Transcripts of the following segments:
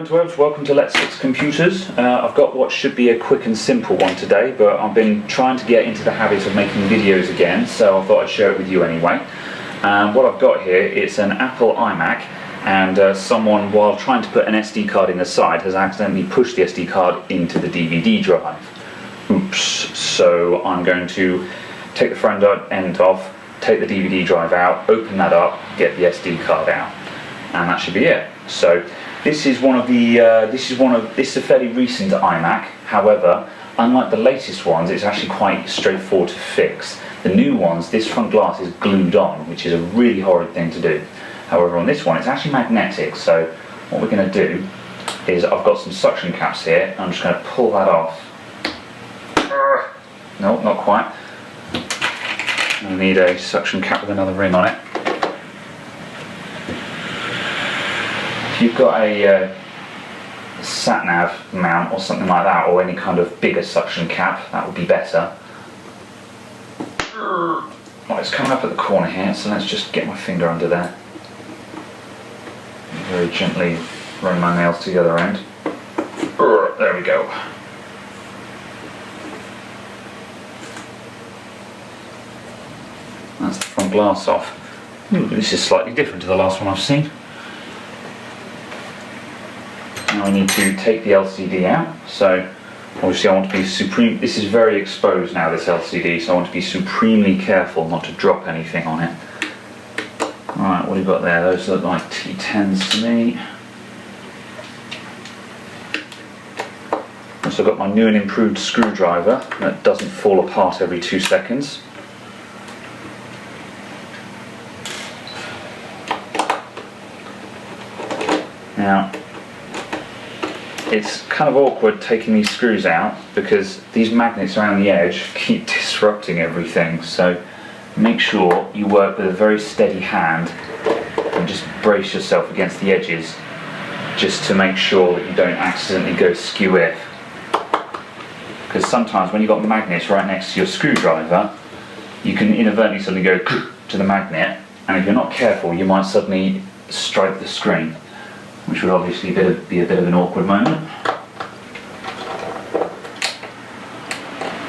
interwebs, welcome to Let's Fix Computers. I've got what should be a quick and simple one today, but I've been trying to get into the habit of making videos again, so I thought I'd share it with you anyway. What I've got here is an Apple iMac, and someone, while trying to put an SD card in the side, has accidentally pushed the SD card into the DVD drive. Oops. So I'm going to take the front end off, take the DVD drive out, open that up, get the SD card out, and that should be it. So this is a fairly recent iMac. However, unlike the latest ones, it's actually quite straightforward to fix. The new ones, this front glass is glued on, which is a really horrid thing to do. However, on this one, it's actually magnetic. So what we're going to do is, I've got some suction caps here. I'm just going to pull that off. No, not quite. I need a suction cap with another ring on it. If you've got a sat-nav mount or something like that, or any kind of bigger suction cap, that would be better. Right, it's coming up at the corner here, so let's just get my finger under there. Very gently run my nails to the other end. There we go. That's the front glass off. This is slightly different to the last one I've seen. Now I need to take the LCD out, so obviously I want to be this is very exposed now, this LCD, so I want to be supremely careful not to drop anything on it. Alright, what have you got there? Those look like T10s to me. Also got my new and improved screwdriver that doesn't fall apart every 2 seconds. Now, it's kind of awkward taking these screws out because these magnets around the edge keep disrupting everything, so make sure you work with a very steady hand and just brace yourself against the edges just to make sure that you don't accidentally go skew-if. Because sometimes when you've got magnets right next to your screwdriver, you can inadvertently suddenly go to the magnet, and if you're not careful you might suddenly strike the screen, which would obviously be a bit of an awkward moment.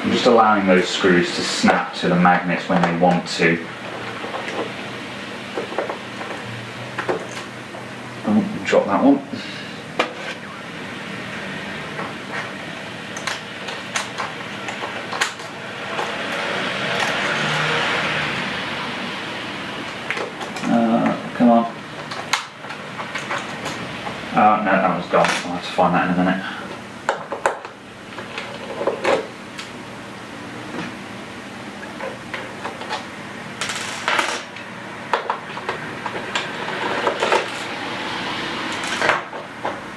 I'm just allowing those screws to snap to the magnets when they want to. Oh, drop that one. Come on. Oh, no, that was gone. I'll have to find that in a minute.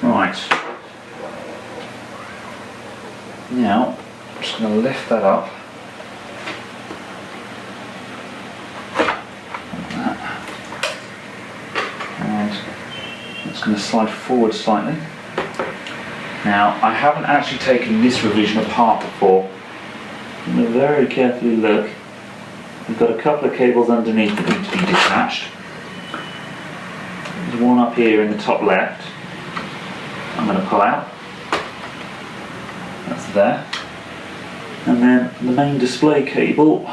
Right. Now, I'm just going to lift that up. It's going to slide forward slightly. Now, I haven't actually taken this revision apart before. I'm going to very carefully look. We've got a couple of cables underneath that need to be detached. There's one up here in the top left. I'm going to pull out. That's there. And then the main display cable.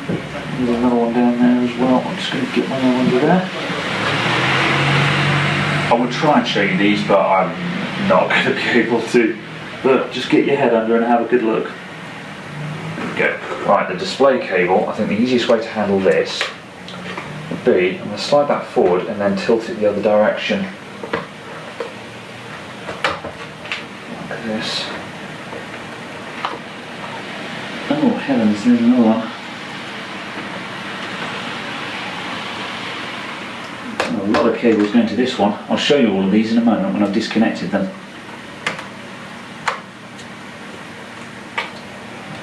There's another one down there as well. I'm just going to get my arm under there. I would try and show you these, but I'm not going to be able to. But just get your head under and have a good look. There we go. Right, the display cable, I think the easiest way to handle this would be, I'm going to slide that forward and then tilt it the other direction. Like this. Oh heavens, there's another one. A lot of cables going to this one. I'll show you all of these in a moment when I've disconnected them.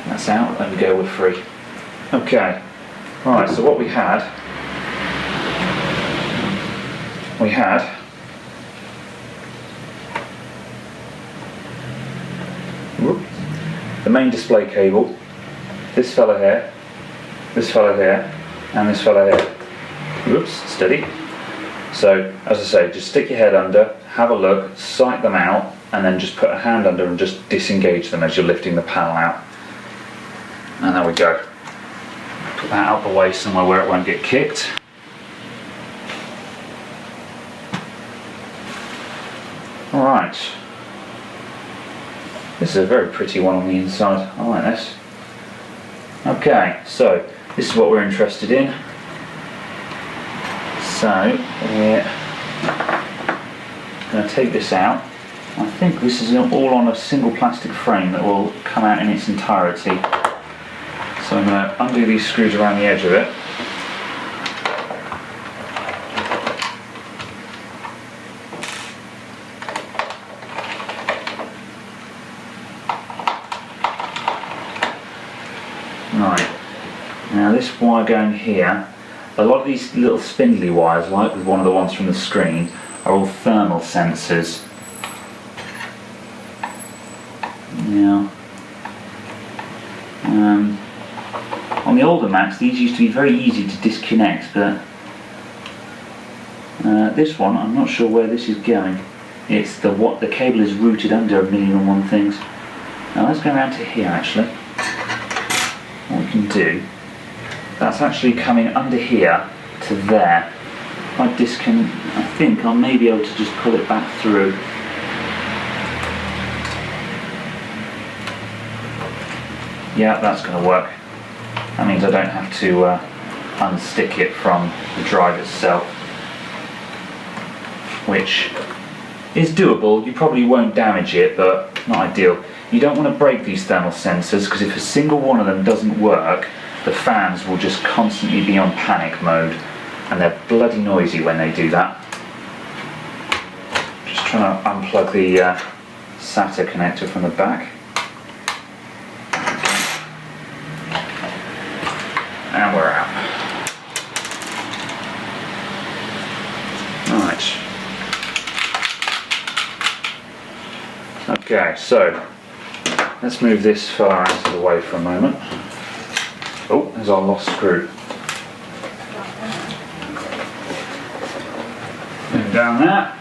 That's out, there we go, we're free. Okay, right, so what we had the main display cable, this fella here, and this fella here. Whoops, steady. So as I say, just stick your head under, have a look, sight them out, and then just put a hand under and just disengage them as you're lifting the panel out. And there we go. Put that out the way somewhere where it won't get kicked. Alright. This is a very pretty one on the inside. I like this. Okay, so this is what we're interested in. So we're going to take this out. I think this is all on a single plastic frame that will come out in its entirety. So I'm going to undo these screws around the edge of it. Right, now this wire going here, a lot of these little spindly wires, like with one of the ones from the screen, are all thermal sensors. Now, on the older Macs these used to be very easy to disconnect, but this one, I'm not sure where this is going. It's the cable is routed under 1,000,001 things. Now let's go around to here actually. What we can do, that's actually coming under here to there. If I think I may be able to just pull it back through. Yeah, that's going to work. That means I don't have to unstick it from the drive itself, which is doable. You probably won't damage it, but not ideal. You don't want to break these thermal sensors, because if a single one of them doesn't work, the fans will just constantly be on panic mode, and they're bloody noisy when they do that. Just trying to unplug the SATA connector from the back. And we're out. Right. Okay, so let's move this fella out of the way for a moment. Oh, there's our lost screw. And down there.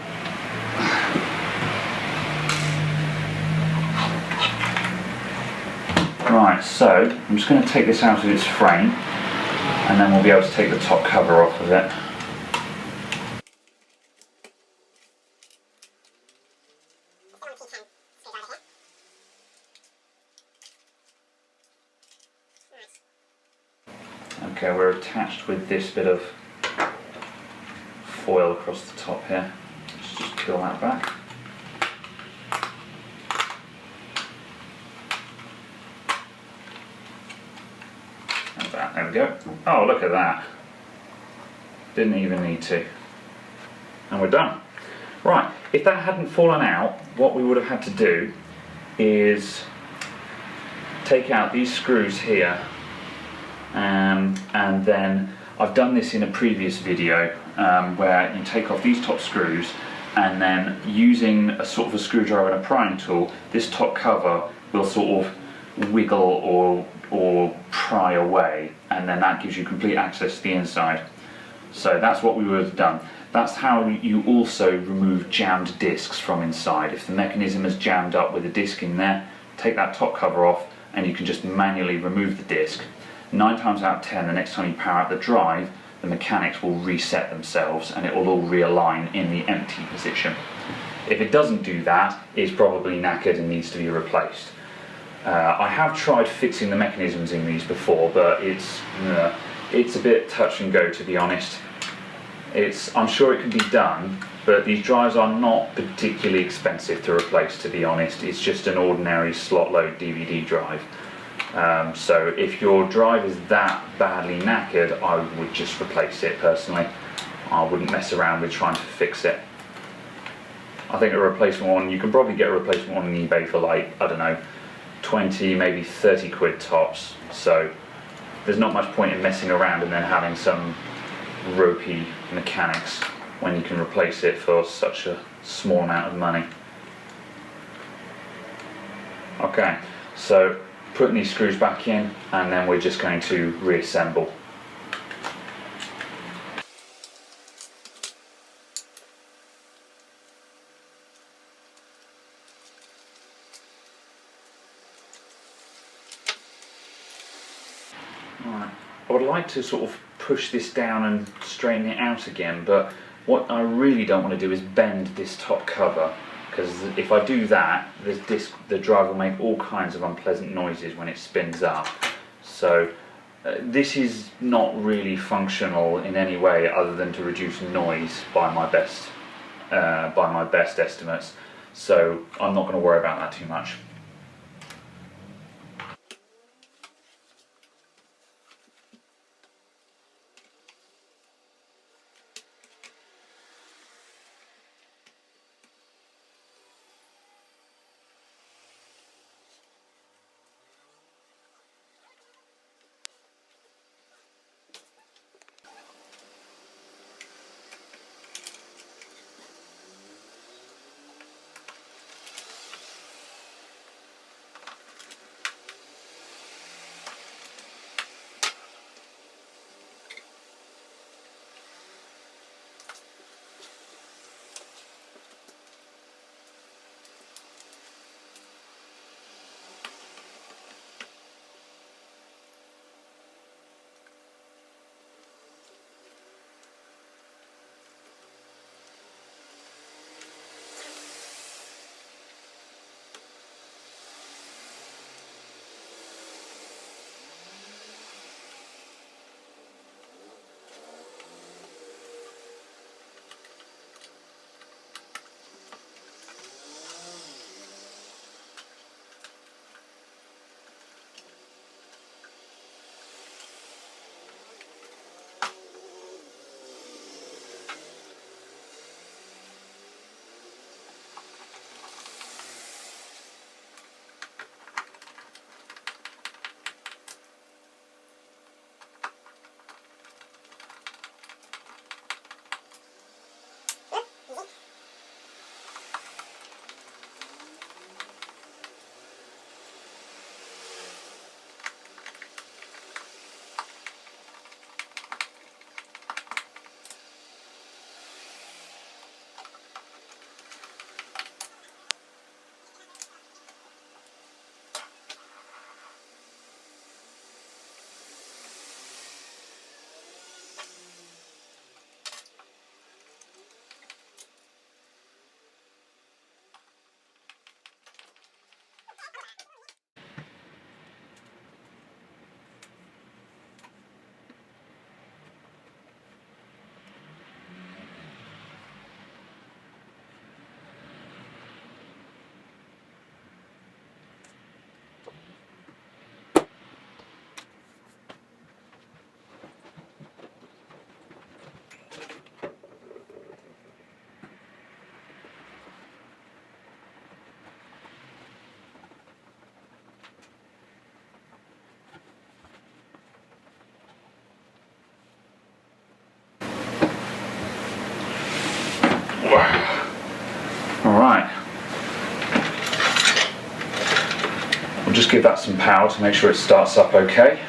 Right, so I'm just going to take this out of its frame, and then we'll be able to take the top cover off of it. Okay, we're attached with this bit of foil across the top here. Let's just peel that back. Like that, there we go. Oh, look at that. Didn't even need to. And we're done. Right, if that hadn't fallen out, what we would have had to do is take out these screws here. And then I've done this in a previous video where you take off these top screws, and then using a sort of a screwdriver and a prying tool, this top cover will sort of wiggle or pry away, and then that gives you complete access to the inside. So that's what we would have done. That's how you also remove jammed discs from inside. If the mechanism is jammed up with a disc in there, take that top cover off and you can just manually remove the disc. 9 times out of 10, the next time you power up the drive, the mechanics will reset themselves and it will all realign in the empty position. If it doesn't do that, it's probably knackered and needs to be replaced. I have tried fixing the mechanisms in these before, but it's a bit touch and go, to be honest. I'm sure it can be done, but these drives are not particularly expensive to replace, to be honest. It's just an ordinary slot load DVD drive. So if your drive is that badly knackered, I would just replace it personally. I wouldn't mess around with trying to fix it. I think a replacement one, you can probably get a replacement one on eBay for like, I don't know, 20, maybe 30 quid tops. So there's not much point in messing around and then having some ropey mechanics when you can replace it for such a small amount of money. Okay, so putting these screws back in, and then we're just going to reassemble. I would like to sort of push this down and straighten it out again, but what I really don't want to do is bend this top cover, because if I do that, the drive will make all kinds of unpleasant noises when it spins up. So this is not really functional in any way other than to reduce noise by my best estimates. So I'm not going to worry about that too much. Alright, we'll just give that some power to make sure it starts up okay.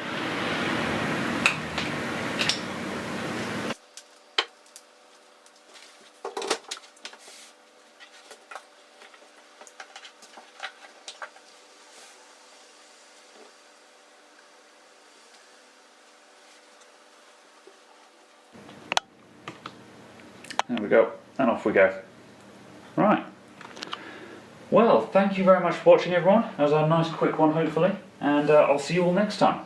There we go, and off we go. Right. Well, thank you very much for watching, everyone. That was a nice quick one, hopefully, and I'll see you all next time.